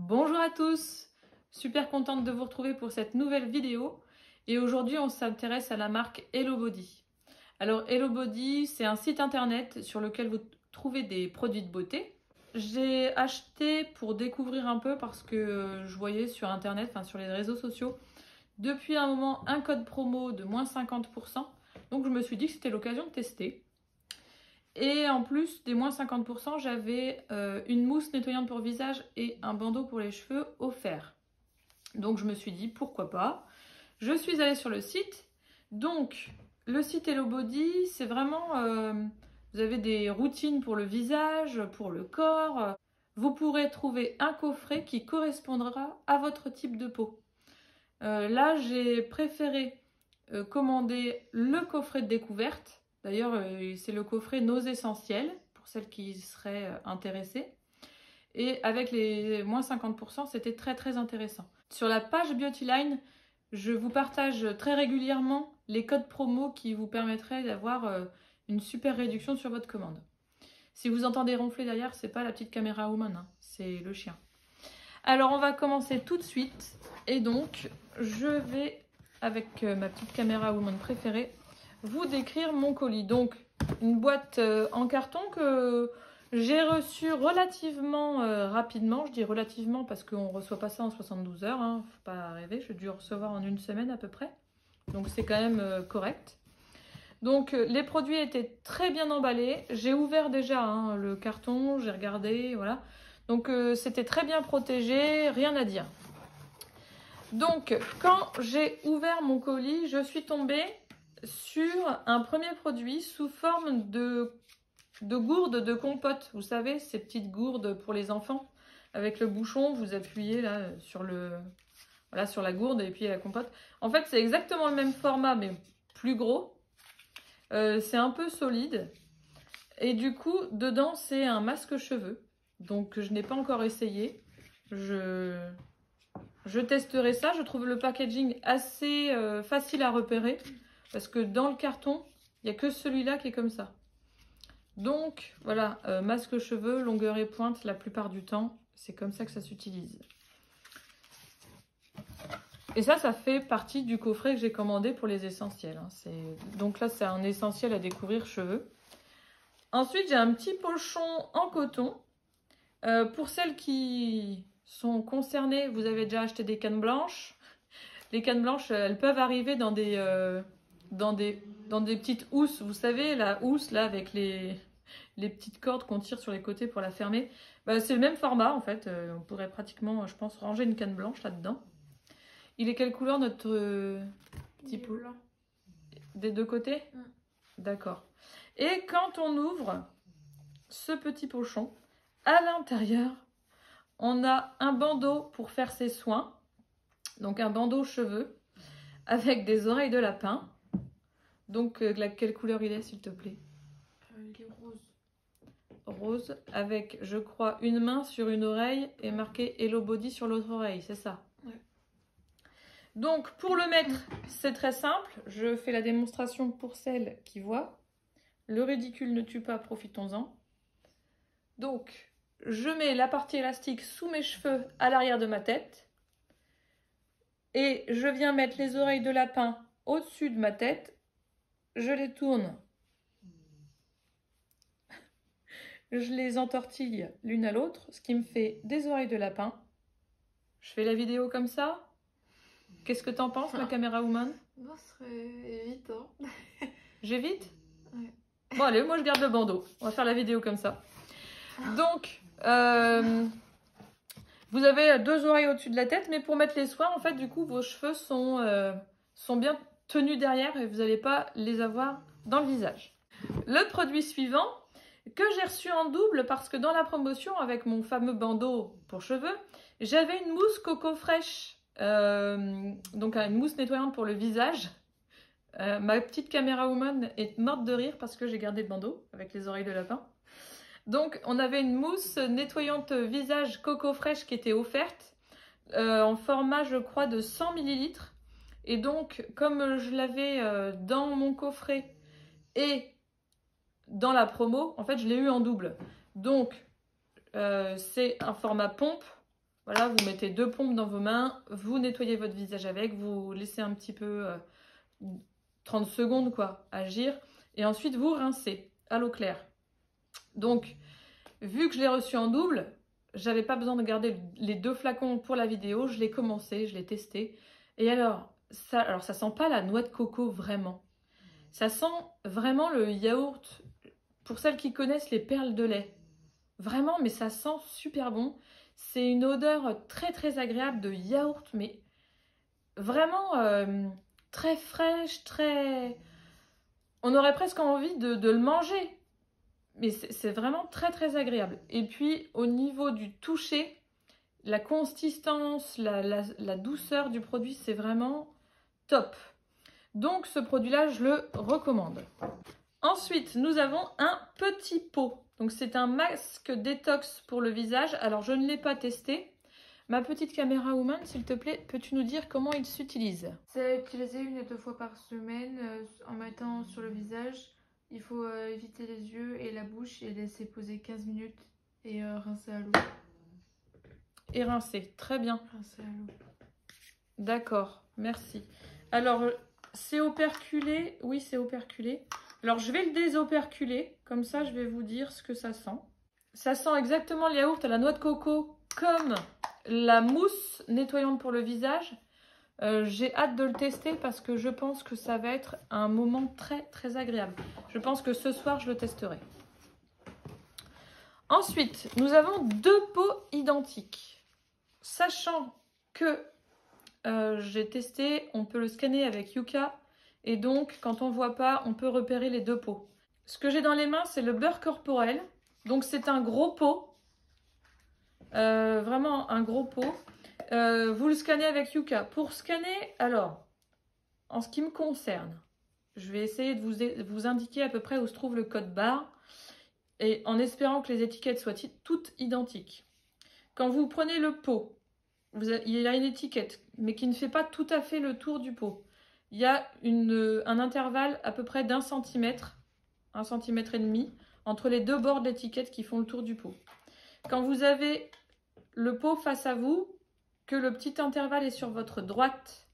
Bonjour à tous, super contente de vous retrouver pour cette nouvelle vidéo et aujourd'hui on s'intéresse à la marque Hello Body. Alors Hello Body, c'est un site internet sur lequel vous trouvez des produits de beauté. J'ai acheté pour découvrir un peu parce que je voyais sur internet, enfin sur les réseaux sociaux, depuis un moment un code promo de moins 50%, donc je me suis dit que c'était l'occasion de tester. Et en plus des moins 50%, j'avais une mousse nettoyante pour visage et un bandeau pour les cheveux offert. Donc je me suis dit pourquoi pas. Je suis allée sur le site. Donc le site Hello Body, c'est vraiment... vous avez des routines pour le visage, pour le corps. Vous pourrez trouver un coffret qui correspondra à votre type de peau. Là, j'ai préféré commander le coffret de découverte. D'ailleurs, c'est le coffret Nos Essentiels, pour celles qui seraient intéressées. Et avec les moins 50%, c'était très intéressant. Sur la page Beautyline, je vous partage très régulièrement les codes promo qui vous permettraient d'avoir une super réduction sur votre commande. Si vous entendez ronfler derrière, c'est pas la petite caméra woman, hein, c'est le chien. Alors, on va commencer tout de suite. Et donc, je vais, avec ma petite caméra woman préférée, vous décrire mon colis. Donc, une boîte en carton que j'ai reçue relativement rapidement. Je dis relativement parce qu'on ne reçoit pas ça en 72 heures. Hein. Faut pas rêver, j'ai dû recevoir en une semaine à peu près. Donc, c'est quand même correct. Donc, les produits étaient très bien emballés. J'ai ouvert déjà hein, le carton, j'ai regardé, voilà. Donc, c'était très bien protégé, rien à dire. Donc, quand j'ai ouvert mon colis, je suis tombée sur un premier produit sous forme de gourde de compote. Vous savez, ces petites gourdes pour les enfants. Avec le bouchon, vous appuyez là sur sur la gourde et puis la compote. En fait, c'est exactement le même format, mais plus gros. C'est un peu solide. Et du coup, dedans, c'est un masque cheveux. Donc, je n'ai pas encore essayé. Je testerai ça. Je trouve le packaging assez facile à repérer. Parce que dans le carton, il n'y a que celui-là qui est comme ça. Donc, voilà, masque cheveux, longueur et pointe, la plupart du temps, c'est comme ça que ça s'utilise. Et ça fait partie du coffret que j'ai commandé pour les essentiels. Hein. Donc là, c'est un essentiel à découvrir cheveux. Ensuite, j'ai un petit pochon en coton. Pour celles qui sont concernées, vous avez déjà acheté des cannes blanches. Les cannes blanches, elles peuvent arriver dans des petites housses. Vous savez, la housse là avec les petites cordes qu'on tire sur les côtés pour la fermer. Bah, c'est le même format en fait. On pourrait pratiquement, je pense, ranger une canne blanche là-dedans. Il est quelle couleur notre petit pot? Des deux côtés? D'accord. Et quand on ouvre ce petit pochon, à l'intérieur, on a un bandeau pour faire ses soins. Donc un bandeau cheveux avec des oreilles de lapin. Donc quelle couleur il est s'il te plaît? Il est rose. Rose avec, je crois, une main sur une oreille et marqué Hello Body sur l'autre oreille, c'est ça? Ouais. Donc pour le mettre, c'est très simple. Je fais la démonstration pour celles qui voient. Le ridicule ne tue pas, profitons-en. Donc je mets la partie élastique sous mes cheveux à l'arrière de ma tête. Et je viens mettre les oreilles de lapin au-dessus de ma tête. Je les tourne. Je les entortille l'une à l'autre, ce qui me fait des oreilles de lapin. Je fais la vidéo comme ça. Qu'est-ce que t'en penses, ma caméra woman? Non, ce serait évitant. J'évite? Ouais. Bon allez, moi je garde le bandeau. On va faire la vidéo comme ça. Donc, vous avez deux oreilles au-dessus de la tête, mais pour mettre les soins, en fait, du coup, vos cheveux sont bien tenus derrière et vous n'allez pas les avoir dans le visage. Le produit suivant, que j'ai reçu en double parce que dans la promotion, avec mon fameux bandeau pour cheveux, j'avais une mousse coco fraîche, donc une mousse nettoyante pour le visage. Ma petite caméra woman est morte de rire parce que j'ai gardé le bandeau avec les oreilles de lapin. Donc, on avait une mousse nettoyante visage coco fraîche qui était offerte en format, je crois, de 100 ml. Et donc, comme je l'avais dans mon coffret et dans la promo, en fait, je l'ai eu en double. Donc, c'est un format pompe. Voilà, vous mettez 2 pompes dans vos mains, vous nettoyez votre visage avec, vous laissez un petit peu 30 secondes quoi, agir. Et ensuite, vous rincez à l'eau claire. Donc, vu que je l'ai reçu en double, j'avais pas besoin de garder les 2 flacons pour la vidéo. Je l'ai commencé, je l'ai testé. Et alors ça sent pas la noix de coco vraiment. Ça sent vraiment le yaourt, pour celles qui connaissent les perles de lait. Vraiment, mais ça sent super bon. C'est une odeur très très agréable de yaourt, mais vraiment très fraîche, très... On aurait presque envie de le manger. Mais c'est vraiment très très agréable. Et puis au niveau du toucher, la consistance, la douceur du produit, c'est vraiment top. Donc ce produit-là, je le recommande. Ensuite, nous avons un petit pot. Donc c'est un masque détox pour le visage. Alors je ne l'ai pas testé. Ma petite caméra woman, s'il te plaît, peux-tu nous dire comment il s'utilise? C'est à utiliser 1 à 2 fois par semaine en mettant sur le visage. Il faut éviter les yeux et la bouche et laisser poser 15 minutes et rincer à l'eau. Et rincer, très bien. Rincer à l'eau. D'accord, merci. Alors, c'est operculé. Oui, c'est operculé. Alors, je vais le désoperculer. Comme ça, je vais vous dire ce que ça sent. Ça sent exactement le yaourt à la noix de coco comme la mousse nettoyante pour le visage. J'ai hâte de le tester parce que je pense que ça va être un moment très très agréable. Je pense que ce soir, je le testerai. Ensuite, nous avons 2 pots identiques. Sachant que j'ai testé, on peut le scanner avec Yuka. Et donc, quand on ne voit pas, on peut repérer les 2 pots. Ce que j'ai dans les mains, c'est le beurre corporel. Donc, c'est un gros pot. Vraiment un gros pot. Vous le scannez avec Yuka. Pour scanner, alors, en ce qui me concerne, je vais essayer de vous indiquer à peu près où se trouve le code barre. Et en espérant que les étiquettes soient toutes identiques. Quand vous prenez le pot, il y a une étiquette, mais qui ne fait pas tout à fait le tour du pot. Il y a un intervalle à peu près d'1 centimètre, 1,5 cm, entre les 2 bords de l'étiquette qui font le tour du pot. Quand vous avez le pot face à vous, que le petit intervalle est sur votre droite,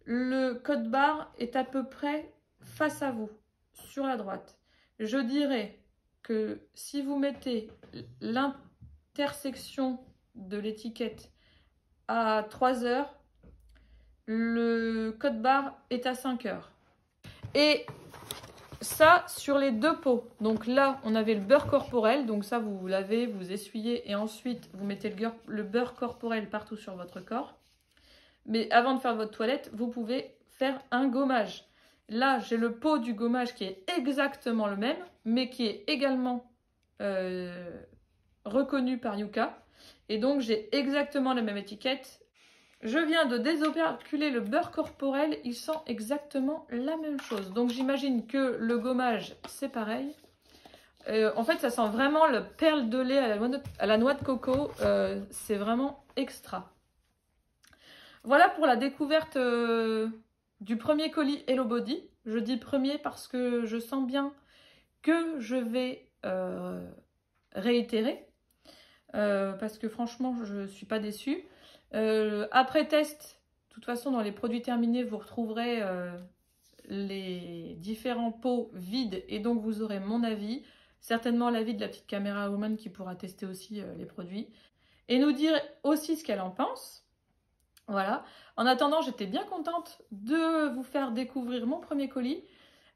le code barre est à peu près face à vous, sur la droite. Je dirais que si vous mettez l'intersection de l'étiquette à 3 heures, le code barre est à 5 heures. Et ça sur les 2 pots. Donc là, on avait le beurre corporel. Donc ça, vous lavez, vous essuyez et ensuite, vous mettez le beurre corporel partout sur votre corps. Mais avant de faire votre toilette, vous pouvez faire un gommage. Là, j'ai le pot du gommage qui est exactement le même, mais qui est également reconnu par Yuka. Et donc, j'ai exactement la même étiquette. Je viens de désoperculer le beurre corporel, il sent exactement la même chose. Donc j'imagine que le gommage, c'est pareil. En fait, ça sent vraiment le perle de lait à la noix de coco. C'est vraiment extra. Voilà pour la découverte du premier colis Hello Body. Je dis premier parce que je sens bien que je vais réitérer. Parce que franchement, je ne suis pas déçue. Après test, de toute façon, dans les produits terminés, vous retrouverez les différents pots vides et donc vous aurez mon avis. Certainement l'avis de la petite caméra woman qui pourra tester aussi les produits. Et nous dire aussi ce qu'elle en pense. Voilà. En attendant, j'étais bien contente de vous faire découvrir mon premier colis.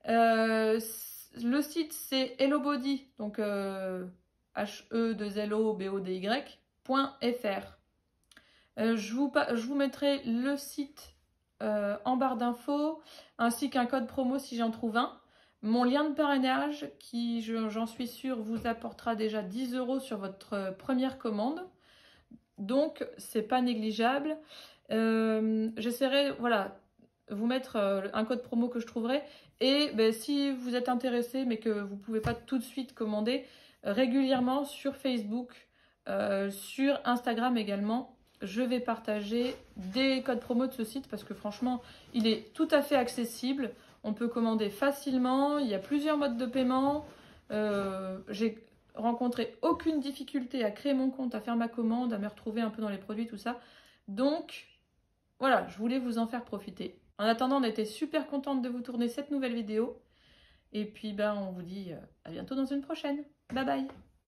Le site, c'est Hello Body, donc HE2LOBODY.fr. Je vous mettrai le site en barre d'infos, ainsi qu'un code promo si j'en trouve un. Mon lien de parrainage, qui j'en suis sûre vous apportera déjà 10 € sur votre première commande. Donc, c'est pas négligeable. J'essaierai, voilà, vous mettre un code promo que je trouverai. Et ben, si vous êtes intéressé, mais que vous ne pouvez pas tout de suite commander, régulièrement sur Facebook, sur Instagram également, je vais partager des codes promo de ce site parce que franchement, il est tout à fait accessible. On peut commander facilement. Il y a plusieurs modes de paiement. J'ai rencontré aucune difficulté à créer mon compte, à faire ma commande, à me retrouver un peu dans les produits, tout ça. Donc, voilà, je voulais vous en faire profiter. En attendant, on était super contente de vous tourner cette nouvelle vidéo. Et puis, on vous dit à bientôt dans une prochaine. Bye bye!